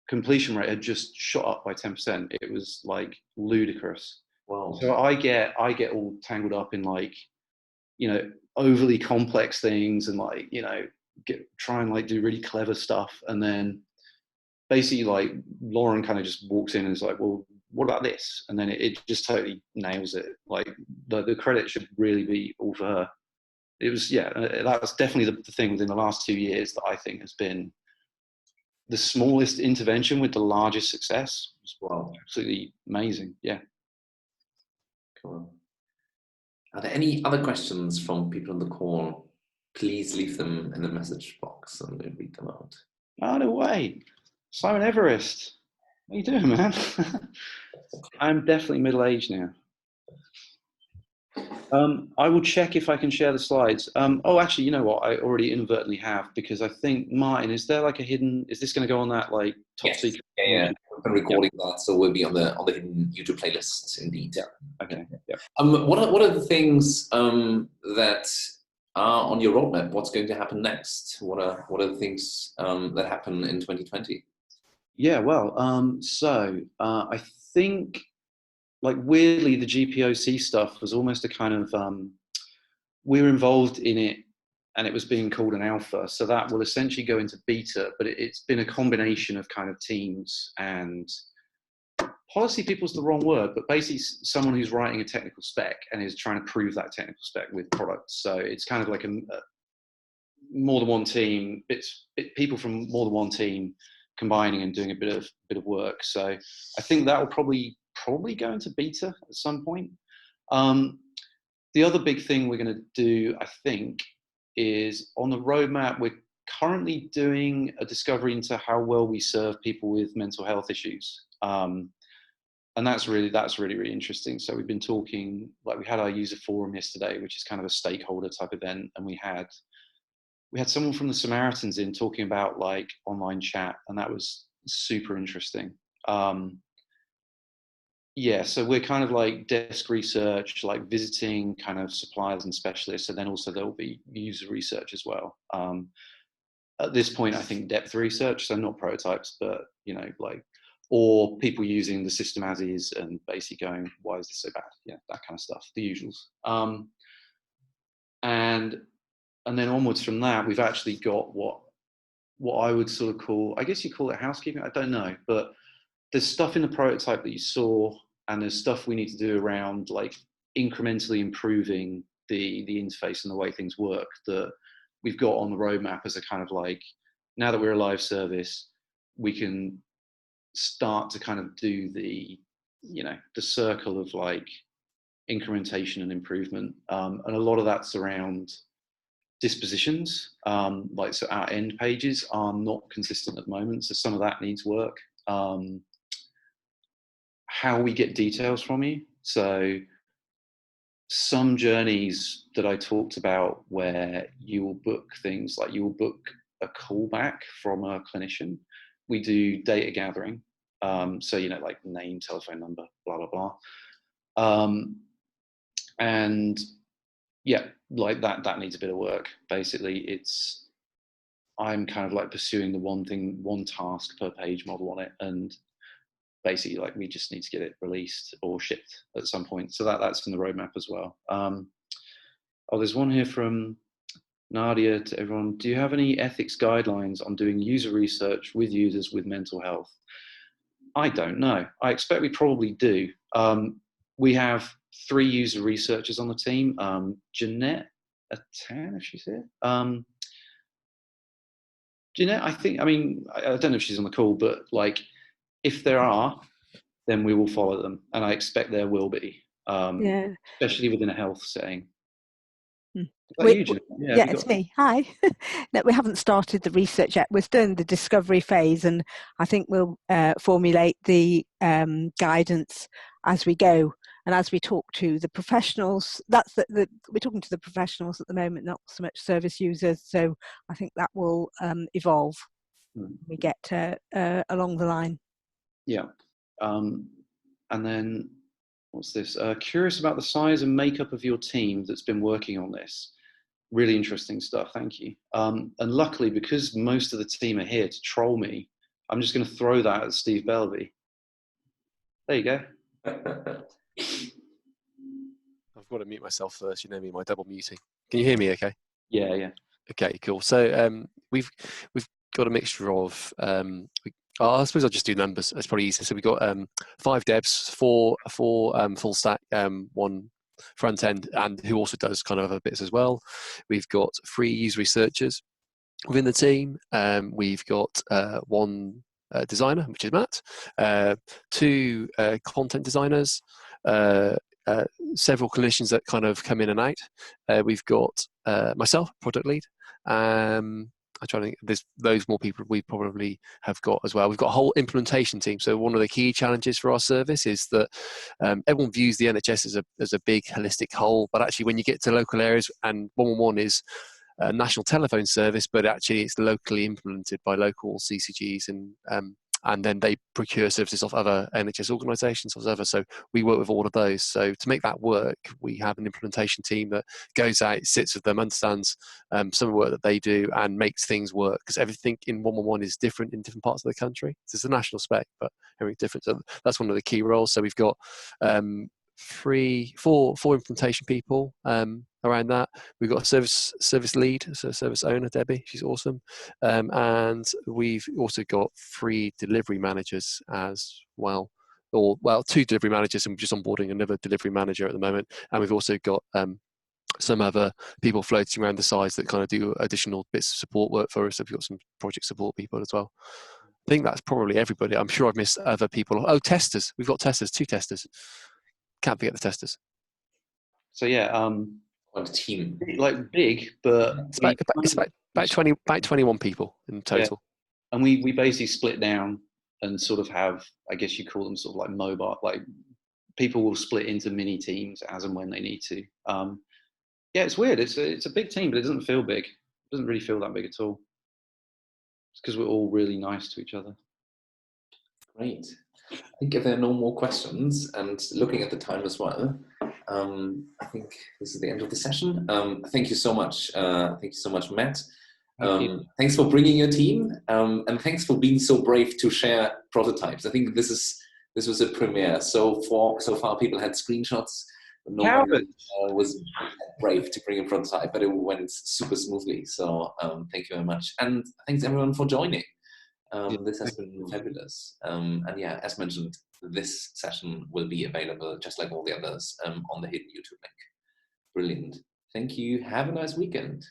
S2: completion rate had just shot up by 10%. It was like ludicrous.
S1: Wow.
S2: So I get all tangled up in, like, you know, overly complex things, and, like, you know, try and like do really clever stuff, and then basically like Lauren kind of just walks in and is like, well, what about this? And then it just totally nails it. Like the credit should really be all for her. It was, yeah, that was definitely the thing within the last 2 years that I think has been the smallest intervention with the largest success.
S1: Wow.
S2: Absolutely amazing. Yeah.
S1: Cool. Are there any other questions from people on the call? Please leave them in the message box and we'll read them out.
S2: Oh, no way. Simon Everest. What are you doing, man? I'm definitely middle-aged now. I will check if I can share the slides. Oh, actually, you know what? I already inadvertently have, because I think, Martin, is there like a hidden, is this going to go on that like top secret?
S1: Yeah. We've been recording that, so we'll be on the hidden YouTube playlist indeed.
S2: Yeah. Okay. Yeah.
S1: What are the things that are on your roadmap? What's going to happen next? What are the things that happen in 2020?
S2: Yeah, well, I think, like, weirdly, the GPOC stuff was almost a kind of, we were involved in it and it was being called an alpha. So that will essentially go into beta, but it's been a combination of kind of teams and policy people's the wrong word, but basically someone who's writing a technical spec and is trying to prove that technical spec with products. So it's kind of like a more than one team, people from more than one team combining and doing a bit of work. So I think that will probably go into beta at some point. The other big thing we're going to do, I think, is on the roadmap, we're currently doing a discovery into how well we serve people with mental health issues. And that's really, really interesting. So we've been talking, like, we had our user forum yesterday, which is kind of a stakeholder type event. And we had someone from the Samaritans in talking about like online chat, and that was super interesting. Yeah, so we're kind of like desk research, like visiting kind of suppliers and specialists, and then also there'll be user research as well. At this point, I think depth research, so not prototypes, but, you know, like, or people using the system as is and basically going, why is this so bad? Yeah, that kind of stuff, the usuals. And then onwards from that, we've actually got what I would sort of call, I guess you call it housekeeping, I don't know, but there's stuff in the prototype that you saw, and there's stuff we need to do around like incrementally improving the interface and the way things work that we've got on the roadmap as a kind of like, now that we're a live service, we can start to kind of do the, you know, the circle of like incrementation and improvement. And a lot of that's around dispositions. Like, so our end pages are not consistent at the moment, so some of that needs work. How we get details from you. So some journeys that I talked about where you will book things, like you will book a callback from a clinician, we do data gathering. So, you know, like name, telephone number, blah, blah, blah. And yeah, like that needs a bit of work. Basically, I'm kind of like pursuing the one task per page model on it. And basically, like, we just need to get it released or shipped at some point. So that's in the roadmap as well. Oh, there's one here from Nadia to everyone. Do you have any ethics guidelines on doing user research with users with mental health? I don't know. I expect we probably do. We have 3 user researchers on the team. Jeanette Atan, if she's here. Jeanette, I don't know if she's on the call, but like, if there are, then we will follow them. And I expect there will be, especially within a health setting.
S3: Yeah, it's me. Hi. No, we haven't started the research yet. We're still in the discovery phase, and I think we'll formulate the guidance as we go and as we talk to the professionals. That's we're talking to the professionals at the moment, not so much service users. So I think that will evolve when we get along the line.
S2: Yeah. And then what's this? Curious about the size and makeup of your team that's been working on this. Really interesting stuff, thank you. And luckily, because most of the team are here to troll me, I'm just going to throw that at Steve Belby. There you go.
S4: I've got to mute myself first, you know me, my double muting. Can you hear me okay?
S2: Yeah.
S4: Okay, cool. So we've got a mixture of, I suppose I'll just do numbers, it's probably easier. So we've got 5 devs, 4 full stack, 1 front end, and who also does kind of other bits as well. We've got 3 user researchers within the team. We've got 1 designer, which is Matt, 2 content designers, several clinicians that kind of come in and out. We've got myself, product lead. I'm trying to think, there's those more people we probably have got as well. We've got a whole implementation team. So one of the key challenges for our service is that everyone views the NHS as a big holistic whole, but actually when you get to local areas, and 111 is a national telephone service, but actually it's locally implemented by local CCGs, and then they procure services off other NHS organisations or whatever. So we work with all of those. So to make that work, we have an implementation team that goes out, sits with them, understands some of the work that they do, and makes things work. Because everything in 111 is different in different parts of the country. It's a national spec, but everything's different. So that's one of the key roles. So we've got 4 implementation people around that. We've got a service lead, so a service owner, Debbie, she's awesome, and we've also got 3 delivery managers as well, or 2 delivery managers, and we're just onboarding another delivery manager at the moment. And we've also got some other people floating around the sides that kind of do additional bits of support work for us. So we've got some project support people as well. I think that's probably everybody. I'm sure I've missed other people. Oh, testers. We've got testers, 2 testers. Can't forget the testers.
S2: So yeah,
S1: on the team,
S2: like big, but
S4: it's about 21 people in total.
S2: Yeah. And we basically split down and sort of have, I guess you call them sort of like mobile, like people will split into mini teams as and when they need to. Yeah, it's weird. It's a big team, but it doesn't feel big. It doesn't really feel that big at all. It's because we're all really nice to each other.
S1: Great. I think if there are no more questions, and looking at the time as well, I think this is the end of the session. Thank you so much. Thank you so much, Matt. Thanks for bringing your team, and thanks for being so brave to share prototypes. I think this was a premiere. So far, people had screenshots. No one was brave to bring a prototype, but it went super smoothly. So thank you very much, and thanks everyone for joining. This has been fabulous. And yeah, as mentioned, this session will be available just like all the others on the hidden YouTube link. Brilliant. Thank you. Have a nice weekend.